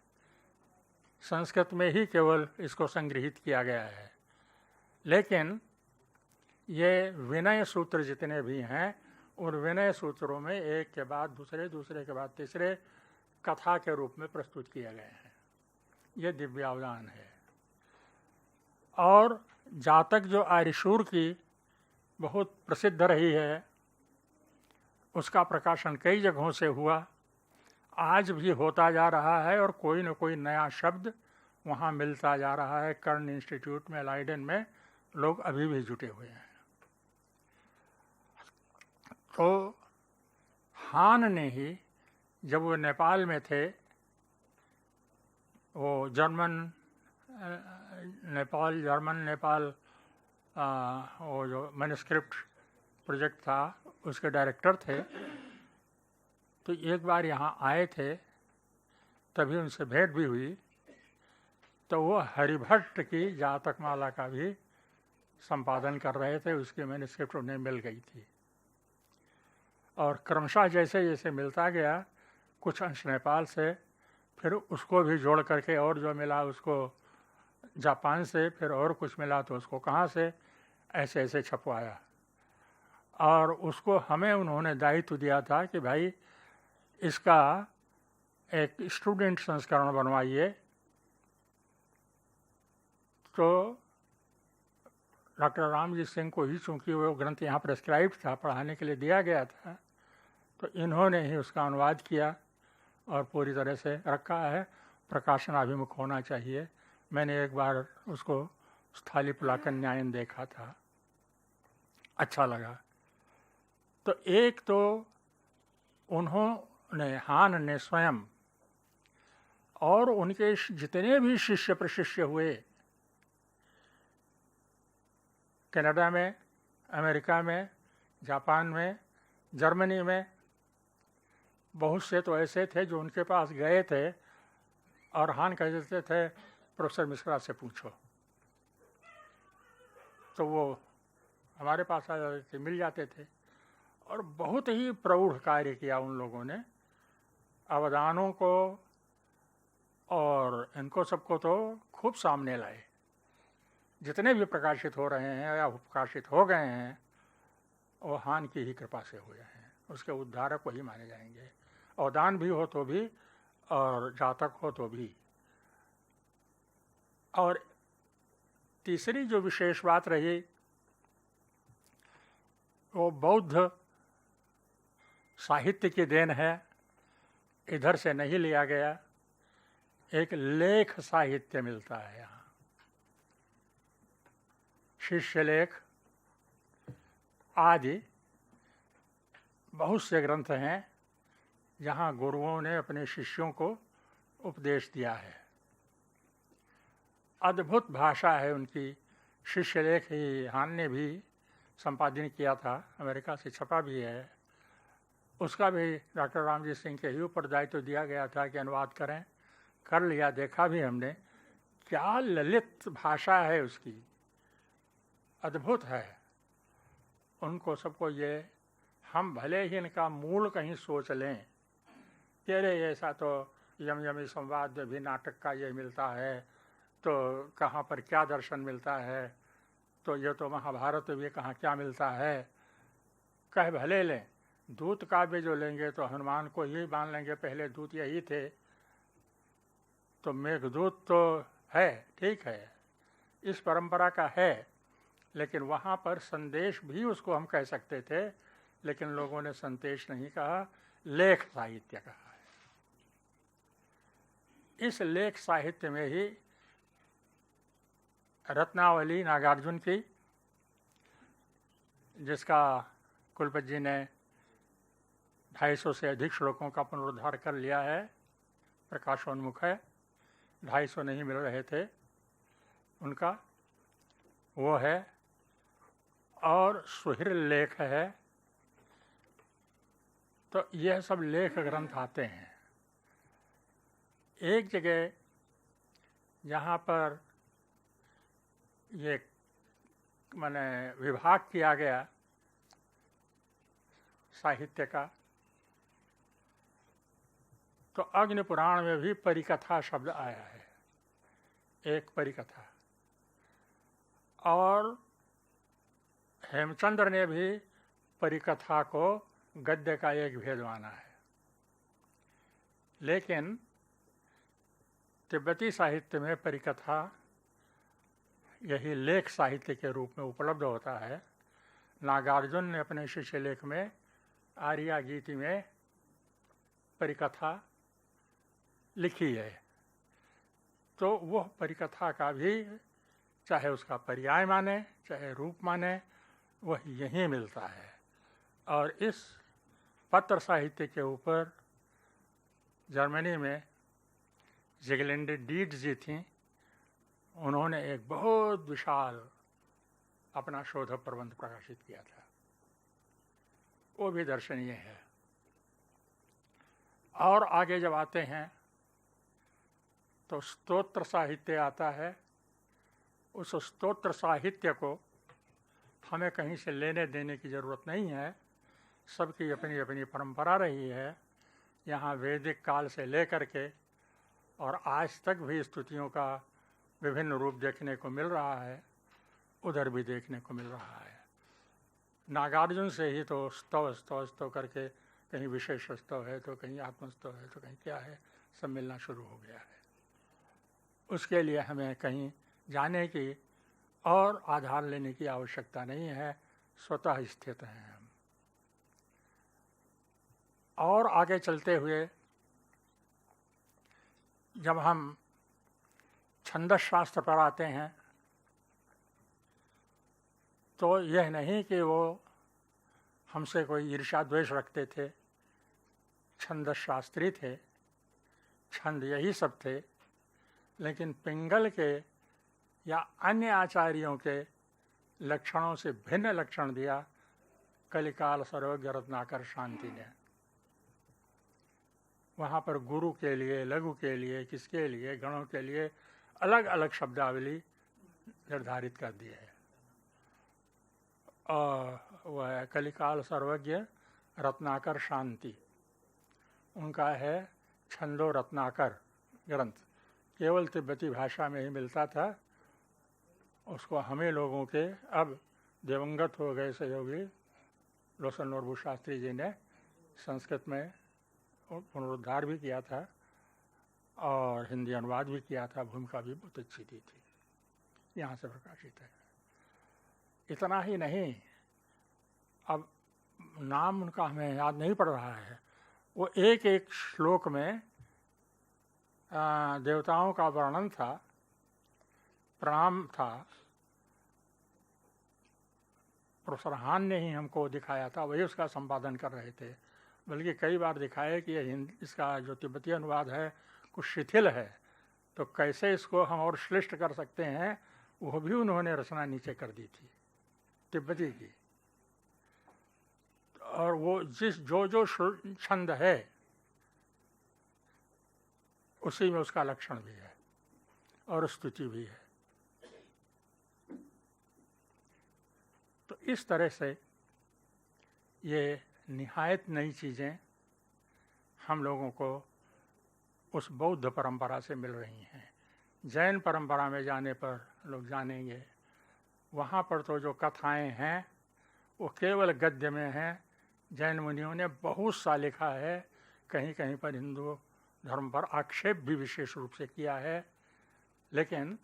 संस्कृत में ही केवल इसको संग्रहित किया गया है। लेकिन ये विनय सूत्र जितने भी हैं, उन विनय सूत्रों में एक के बाद दूसरे, दूसरे के बाद तीसरे कथा के रूप में प्रस्तुत किए गए हैं। ये दिव्यावदान है। और जातक जो आर्यशूर की बहुत प्रसिद्ध रही है, उसका प्रकाशन कई जगहों से हुआ, आज भी होता जा रहा है, और कोई न कोई नया शब्द वहाँ मिलता जा रहा है। कर्ण इंस्टीट्यूट में, लाइडेन में लोग अभी भी जुटे हुए हैं। तो हान ने ही, जब वो नेपाल में थे, वो जर्मन नेपाल वो जो मैन्युस्क्रिप्ट प्रोजेक्ट था उसके डायरेक्टर थे, तो एक बार यहाँ आए थे, तभी उनसे भेंट भी हुई। तो वो हरिभट्ट की जातकमाला का भी संपादन कर रहे थे, उसकी मैन्युस्क्रिप्ट उन्हें मिल गई थी। और क्रमशः जैसे जैसे मिलता गया, कुछ अंश नेपाल से, फिर उसको भी जोड़ करके और जो मिला उसको जापान से, फिर और कुछ मिला तो उसको कहाँ से, ऐसे ऐसे छपवाया। और उसको हमें उन्होंने दायित्व दिया था कि भाई इसका एक स्टूडेंट संस्करण बनवाइए। तो डॉक्टर रामजी सिंह को ही, चूँकि वो ग्रंथ यहाँ प्रेस्क्राइब था, पढ़ाने के लिए दिया गया था, तो इन्होंने ही उसका अनुवाद किया और पूरी तरह से रखा है। प्रकाशनाभिमुख होना चाहिए। मैंने एक बार उसको स्थालीपुलाकन न्यायन देखा था, अच्छा लगा। तो एक तो उन्होंने, हान ने स्वयं और उनके जितने भी शिष्य प्रशिष्य हुए, कनाडा में, अमेरिका में, जापान में, जर्मनी में, बहुत से तो ऐसे थे जो उनके पास गए थे और हान कह देते थे प्रोफेसर मिश्रा से पूछो, तो वो हमारे पास आ जाते थे, मिल जाते थे। और बहुत ही प्रौढ़ कार्य किया उन लोगों ने। अवदानों को और इनको सबको तो खूब सामने लाए। जितने भी प्रकाशित हो रहे हैं या प्रकाशित हो गए हैं, वो हान की ही कृपा से हुए हैं। उसके उद्धारक वही माने जाएंगे, अवदान भी हो तो भी और जातक हो तो भी। और तीसरी जो विशेष बात रही, वो बौद्ध साहित्य की देन है, इधर से नहीं लिया गया। एक लेख साहित्य मिलता है यहाँ, शिष्य लेख, आदि बहुत से ग्रंथ हैं जहाँ गुरुओं ने अपने शिष्यों को उपदेश दिया है। अद्भुत भाषा है उनकी। शिष्यलेख ही हान ने भी संपादन किया था, अमेरिका से छपा भी है। उसका भी डॉक्टर रामजी सिंह के ही ऊपर दायित्व दिया गया था कि अनुवाद करें। कर लिया, देखा भी हमने। क्या ललित भाषा है उसकी, अद्भुत है। उनको सबको ये, हम भले ही इनका मूल कहीं सोच लें कि अरे ऐसा तो यम यमी संवाद भी नाटक का ये मिलता है, तो कहाँ पर क्या दर्शन मिलता है, तो ये तो महाभारत में कहाँ क्या मिलता है, कह भले लें। दूत काव्य जो लेंगे तो हनुमान को ही मान लेंगे, पहले दूत यही थे। तो मेघदूत तो है, ठीक है, इस परंपरा का है, लेकिन वहाँ पर संदेश भी उसको हम कह सकते थे, लेकिन लोगों ने संदेश नहीं कहा, लेख साहित्य कहा है। इस लेख साहित्य में ही रत्नावली नागार्जुन की, जिसका कुलपति जी ने 250 से अधिक श्लोकों का पुनरुद्धार कर लिया है, प्रकाशोन्मुख है, 250 नहीं मिल रहे थे उनका, वो है। और सुहिर लेख है। तो यह सब लेख ग्रंथ आते हैं। एक जगह जहाँ पर ये माने विभाग किया गया साहित्य का, तो अग्नि पुराण में भी परिकथा शब्द आया है, एक परिकथा। और हेमचंद्र ने भी परिकथा को गद्य का एक भेद माना है। लेकिन तिब्बती साहित्य में परिकथा यही लेख साहित्य के रूप में उपलब्ध होता है। नागार्जुन ने अपने शिष्य लेख में आर्या गीति में परिकथा लिखी है। तो वह परिकथा का भी, चाहे उसका पर्याय माने चाहे रूप माने, वह यहीं मिलता है। और इस पत्र साहित्य के ऊपर जर्मनी में जिगलिंडे डीड जी थीं, उन्होंने एक बहुत विशाल अपना शोध प्रबंध प्रकाशित किया था, वो भी दर्शनीय है। और आगे जब आते हैं तो स्तोत्र साहित्य आता है। उस स्तोत्र साहित्य को हमें कहीं से लेने देने की ज़रूरत नहीं है, सबकी अपनी अपनी परंपरा रही है। यहाँ वैदिक काल से लेकर के और आज तक भी स्तुतियों का विभिन्न रूप देखने को मिल रहा है, उधर भी देखने को मिल रहा है। नागार्जुन से ही तो स्तव करके, कहीं विशेष स्तव है तो कहीं आत्मस्तव है तो कहीं क्या है, सब मिलना शुरू हो गया है। उसके लिए हमें कहीं जाने की और आधार लेने की आवश्यकता नहीं है, स्वतः स्थित हैं हम। और आगे चलते हुए जब हम छंदस शास्त्र पर आते हैं तो यह नहीं कि वो हमसे कोई ईर्ष्या द्वेष रखते थे। छंदस शास्त्री थे, छंद यही सब थे, लेकिन पिंगल के या अन्य आचार्यों के लक्षणों से भिन्न लक्षण दिया कलिकाल सर्वज्ञ रत्नाकर शांति ने। वहाँ पर गुरु के लिए, लघु के लिए, किसके लिए, गणों के लिए अलग अलग शब्दावली निर्धारित कर दी है। और वह है कलिकाल सर्वज्ञ रत्नाकर शांति, उनका है छंदो रत्नाकर ग्रंथ, केवल तिब्बती भाषा में ही मिलता था। उसको हमें लोगों के अब दिवंगत हो गए सहयोगी लोसन नोरबू शास्त्री जी ने संस्कृत में पुनरुद्धार भी किया था और हिंदी अनुवाद भी किया था, भूमिका भी बहुत अच्छी दी थी, यहाँ से प्रकाशित है। इतना ही नहीं, अब नाम उनका हमें याद नहीं पड़ रहा है, वो एक एक श्लोक में देवताओं का वर्णन था, प्रणाम था, प्रोफेसर हान ने ही हमको दिखाया था, वही उसका संपादन कर रहे थे। बल्कि कई बार दिखाया कि इसका जो तिब्बती अनुवाद है कुछ शिथिल है, तो कैसे इसको हम और श्लिष्ट कर सकते हैं, वो भी उन्होंने रचना नीचे कर दी थी तिब्बती की। और वो जो छंद है उसी में उसका लक्षण भी है और स्तुति भी है। तो इस तरह से ये निहायत नई चीज़ें हम लोगों को उस बौद्ध परंपरा से मिल रही हैं। जैन परंपरा में जाने पर लोग जानेंगे, वहाँ पर तो जो कथाएं हैं वो केवल गद्य में हैं। जैन मुनियों ने बहुत सा लिखा है, कहीं कहीं पर हिंदू धर्म पर आक्षेप भी विशेष रूप से किया है, लेकिन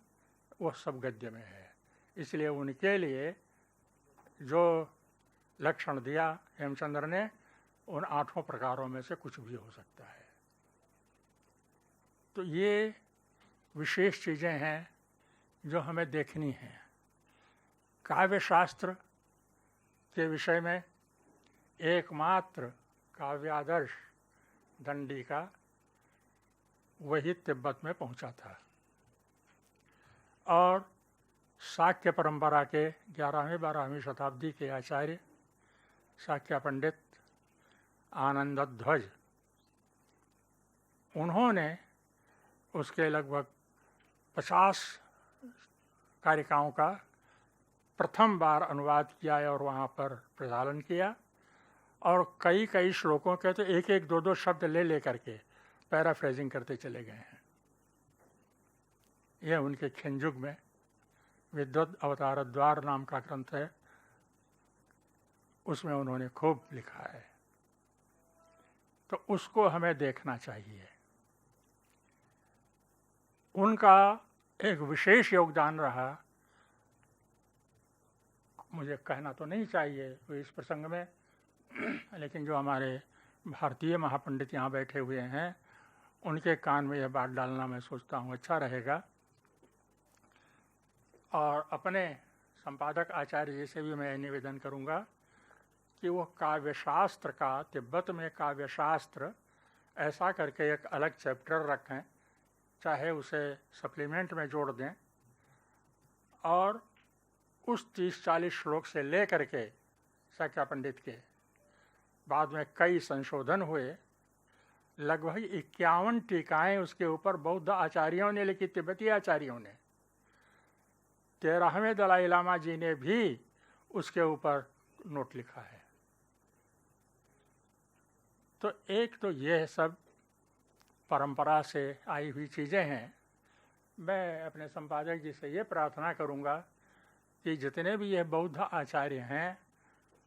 वो सब गद्य में है। इसलिए उनके लिए जो लक्षण दिया हेमचंद्र ने, उन 8 प्रकारों में से कुछ भी हो सकता है। तो ये विशेष चीज़ें हैं जो हमें देखनी हैं। काव्य शास्त्र के विषय में एकमात्र काव्यादर्श दंडी का वही तिब्बत में पहुंचा था, और शाक्य परंपरा के 11वीं-12वीं शताब्दी के आचार्य शाक्य पंडित आनंदध्वज, उन्होंने उसके लगभग 50 कारिकाओं का प्रथम बार अनुवाद किया और वहाँ पर प्रचालन किया, और कई कई श्लोकों के तो एक एक दो दो शब्द ले करके पैराफ्रेजिंग करते चले गए हैं। यह उनके खिंजुग में विद्वत अवतार द्वार नाम का ग्रंथ है, उसमें उन्होंने खूब लिखा है। तो उसको हमें देखना चाहिए। उनका एक विशेष योगदान रहा, मुझे कहना तो नहीं चाहिए इस प्रसंग में, लेकिन जो हमारे भारतीय महापंडित यहाँ बैठे हुए हैं उनके कान में यह बात डालना मैं सोचता हूँ अच्छा रहेगा। और अपने संपादक आचार्य जी से भी मैं निवेदन करूँगा कि वो काव्यशास्त्र का, तिब्बत में काव्यशास्त्र ऐसा करके एक अलग चैप्टर रखें, चाहे उसे सप्लीमेंट में जोड़ दें, और उस 30-40 श्लोक से ले करके शाक्य पंडित के बाद में कई संशोधन हुए, लगभग 51 टीकाएँ उसके ऊपर बौद्ध आचार्यों ने लिखी, तिब्बती आचार्यों ने। 13वें दलाई लामा जी ने भी उसके ऊपर नोट लिखा है। तो एक तो यह सब परंपरा से आई हुई चीज़ें हैं। मैं अपने संपादक जी से ये प्रार्थना करूँगा कि जितने भी ये बौद्ध आचार्य हैं,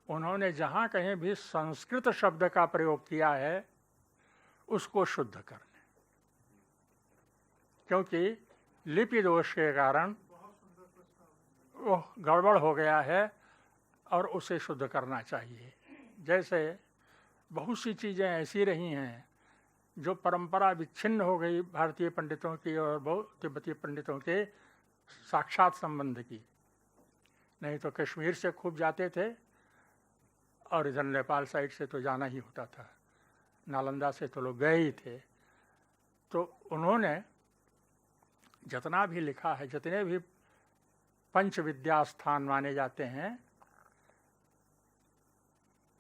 उन्होंने जहाँ कहीं भी संस्कृत शब्द का प्रयोग किया है उसको शुद्ध कर लें, क्योंकि लिपि दोष के कारण वो गड़बड़ हो गया है और उसे शुद्ध करना चाहिए। जैसे बहुत सी चीज़ें ऐसी रही हैं जो परंपरा विच्छिन्न हो गई भारतीय पंडितों की और बहुत तिब्बती पंडितों के साक्षात संबंध की। नहीं तो कश्मीर से खूब जाते थे और इधर नेपाल साइड से तो जाना ही होता था, नालंदा से तो लोग गए ही थे। तो उन्होंने जितना भी लिखा है, जितने भी पंच विद्या स्थान माने जाते हैं,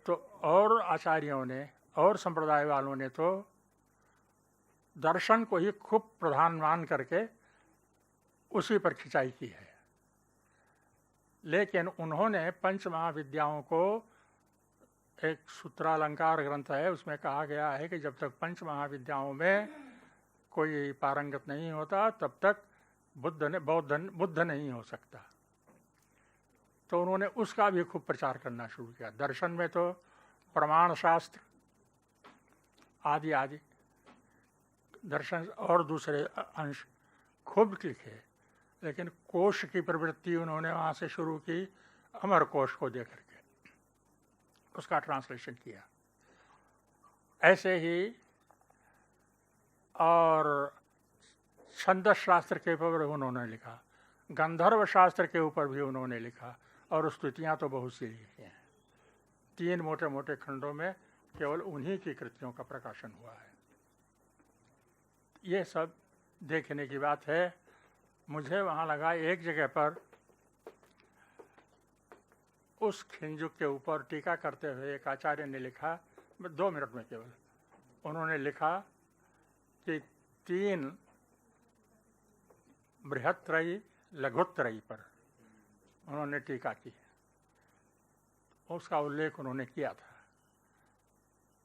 तो और आचार्यों ने और संप्रदाय वालों ने तो दर्शन को ही खूब प्रधान मान करके उसी पर खिंचाई की है। लेकिन उन्होंने पंच महाविद्याओं को, एक सूत्रालंकार ग्रंथ है उसमें कहा गया है कि जब तक पंच महाविद्याओं में कोई पारंगत नहीं होता तब तक बुद्ध नहीं हो सकता। तो उन्होंने उसका भी खूब प्रचार करना शुरू किया। दर्शन में तो प्रमाण शास्त्र आदि आदि दर्शन और दूसरे अंश खूब लिखे, लेकिन कोश की प्रवृत्ति उन्होंने वहाँ से शुरू की, अमर कोश को दे करके उसका ट्रांसलेशन किया। ऐसे ही और छंदस शास्त्र के ऊपर उन्होंने लिखा, गंधर्व शास्त्र के ऊपर भी उन्होंने लिखा, और स्तुतियाँ तो बहुत सी लिखी हैं। 3 मोटे मोटे खंडों में केवल उन्हीं की कृतियों का प्रकाशन हुआ है। ये सब देखने की बात है। मुझे वहाँ लगा एक जगह पर उस खिंजुक के ऊपर टीका करते हुए एक आचार्य ने लिखा, 2 मिनट में केवल, उन्होंने लिखा कि 3 बृहत्त्रयी लघुत्त्रयी पर उन्होंने टीका की, उसका उल्लेख उन्होंने किया था।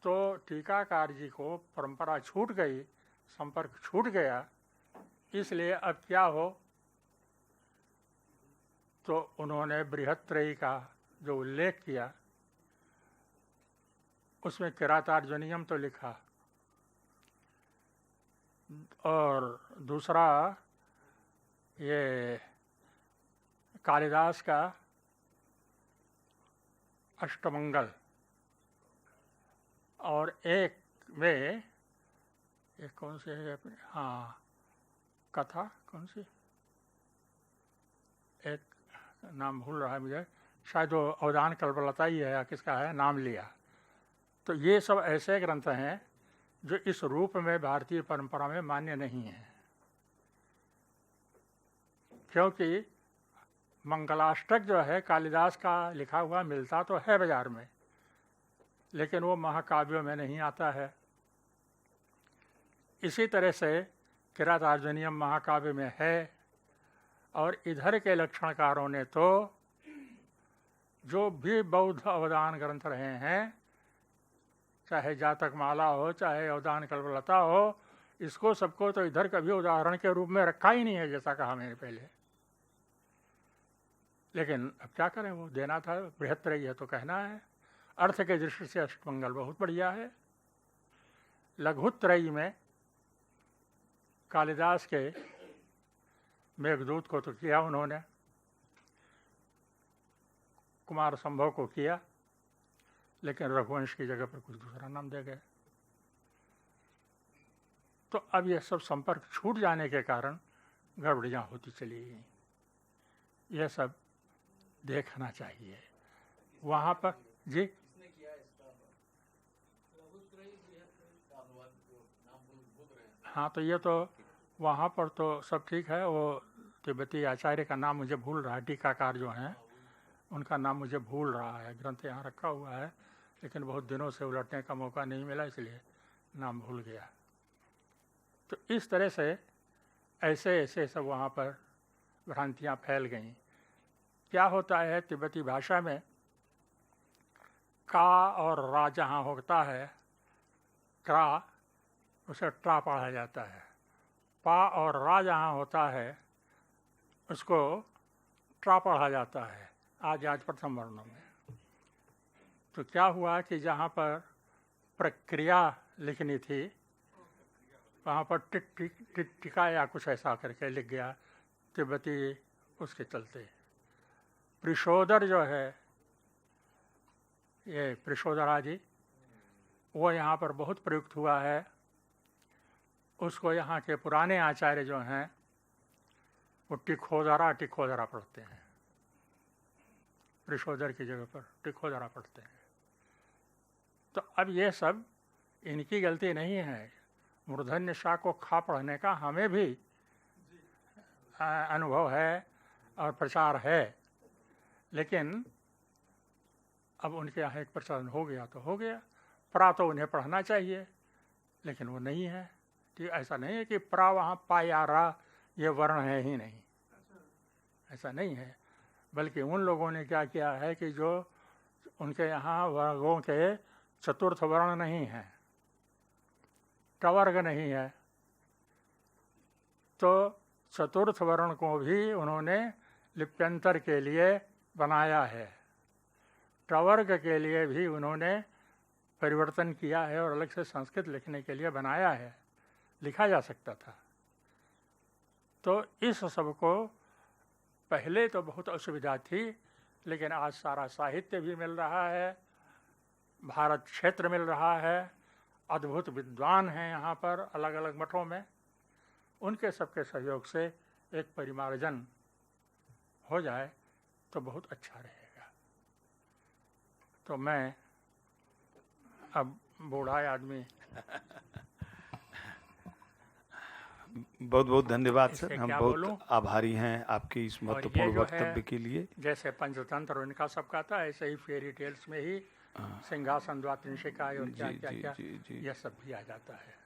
तो टीकाकार जी को परंपरा छूट गई, संपर्क छूट गया, इसलिए अब क्या हो, तो उन्होंने बृहत्त्रयी का जो उल्लेख किया उसमें किरातार्जुनीयम तो लिखा, और दूसरा ये कालिदास का अष्टमंगल, और एक में एक कौन सी है, हाँ कथा कौन सी, एक नाम भूल रहा है मुझे, शायद वो अवदान कल्पलता ही है या किसका है, नाम लिया। तो ये सब ऐसे ग्रंथ हैं जो इस रूप में भारतीय परंपरा में मान्य नहीं है, क्योंकि मंगलाष्टक जो है कालिदास का लिखा हुआ मिलता तो है बाजार में, लेकिन वो महाकाव्यों में नहीं आता है। इसी तरह से किरातार्जुनीयम महाकाव्य में है, और इधर के लक्षणकारों ने तो जो भी बौद्ध अवदान ग्रंथ रहे हैं, चाहे जातक माला हो, चाहे अवदान कल्पलता हो, इसको सबको तो इधर कभी उदाहरण के रूप में रखा ही नहीं है, जैसा कहा मैंने पहले। लेकिन अब क्या करें, वो देना था, बृहत्त्रयी है तो कहना है। अर्थ के दृष्टि से अष्टमंगल बहुत बढ़िया है। लघुत्त्रयी में कालिदास के मेघदूत को तो किया उन्होंने, कुमार संभव को किया, लेकिन रघुवंश की जगह पर कुछ दूसरा नाम दे गए। तो अब यह सब संपर्क छूट जाने के कारण गड़बड़ियाँ होती चली गई। यह सब देखना चाहिए वहाँ पर जी। हाँ, तो ये तो वहाँ पर तो सब ठीक है। वो तिब्बती आचार्य का नाम मुझे भूल रहा है, टीकाकार जो हैं उनका नाम मुझे भूल रहा है। ग्रंथ यहाँ रखा हुआ है, लेकिन बहुत दिनों से उलटने का मौका नहीं मिला, इसलिए नाम भूल गया। तो इस तरह से ऐसे ऐसे सब वहाँ पर भ्रांतियाँ फैल गईं। क्या होता है, तिब्बती भाषा में का और रा जहाँ होता है, क्रा, उसे ट्रा पढ़ा जाता है। पा और रा जहाँ होता है, उसको ट्रा पढ़ा जाता है, आज प्रथम वर्णों में। तो क्या हुआ कि जहाँ पर प्रक्रिया लिखनी थी, वहाँ पर टिक टिक टिक टिका या कुछ ऐसा करके लिख गया तिब्बती, उसके चलते। प्रिशोदर जो है, ये प्रिशोदरा जी, वो यहाँ पर बहुत प्रयुक्त हुआ है। उसको यहाँ के पुराने आचार्य जो हैं वो टिखोदरा पढ़ते हैं, प्रिशोदर की जगह पर टिखोदरा पढ़ते हैं। तो अब ये सब इनकी गलती नहीं है। मूर्धन्य शाह को खा पढ़ने का हमें भी अनुभव है और प्रचार है, लेकिन अब उनके यहाँ एक प्रचलन हो गया तो हो गया। प्रा तो उन्हें पढ़ना चाहिए, लेकिन वो नहीं है। कि ऐसा नहीं है कि प्रा वहाँ पा या रा ये वर्ण है ही नहीं, ऐसा नहीं है। बल्कि उन लोगों ने क्या किया है कि जो उनके यहाँ वर्गों के चतुर्थ वर्ण नहीं है, टवर्ग नहीं है, तो चतुर्थ वर्ण को भी उन्होंने लिप्यंतर के लिए बनाया है। टवर्ग के लिए भी उन्होंने परिवर्तन किया है और अलग से संस्कृत लिखने के लिए बनाया है, लिखा जा सकता था। तो इस सब को पहले तो बहुत असुविधा थी, लेकिन आज सारा साहित्य भी मिल रहा है, भारत क्षेत्र मिल रहा है, अद्भुत विद्वान हैं यहाँ पर अलग अलग मठों में। उनके सबके सहयोग से एक परिमार्जन हो जाए तो बहुत अच्छा रहेगा। तो मैं अब बूढ़ा आदमी, बहुत बहुत धन्यवाद इससे सर, हम क्या बहुत बोलूं? आभारी हैं आपके इस और ये महत्वपूर्ण जो है वक्तव्य के लिए। जैसे पंचतंत्र उनका सबका था, ऐसे ही फेरी टेल्स में ही सिंहासन द्वात्रिशिकाएँ और क्या जी क्या जी क्या जी जी। यह सब भी आ जाता है।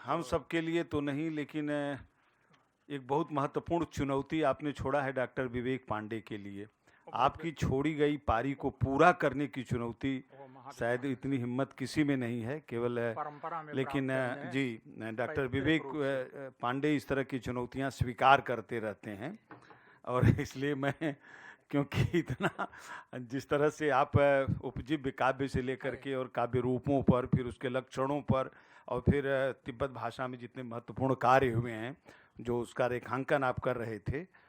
हम सबके लिए तो नहीं, लेकिन एक बहुत महत्वपूर्ण चुनौती आपने छोड़ा है डॉक्टर विवेक पांडे के लिए। आपकी छोड़ी गई पारी को पूरा करने की चुनौती वो महाविद्वान शायद इतनी हिम्मत किसी में नहीं है, केवल परंपरा में लेकिन प्राप्त हैं जी डॉक्टर पैतृक विवेक रूप से। पांडे इस तरह की चुनौतियां स्वीकार करते रहते हैं। और इसलिए मैं, क्योंकि इतना जिस तरह से आप उपजीव्य काव्य से लेकर के और काव्य रूपों पर, फिर उसके लक्षणों पर, और फिर तिब्बत भाषा में जितने महत्वपूर्ण कार्य हुए हैं, जो उसका रेखांकन आप कर रहे थे,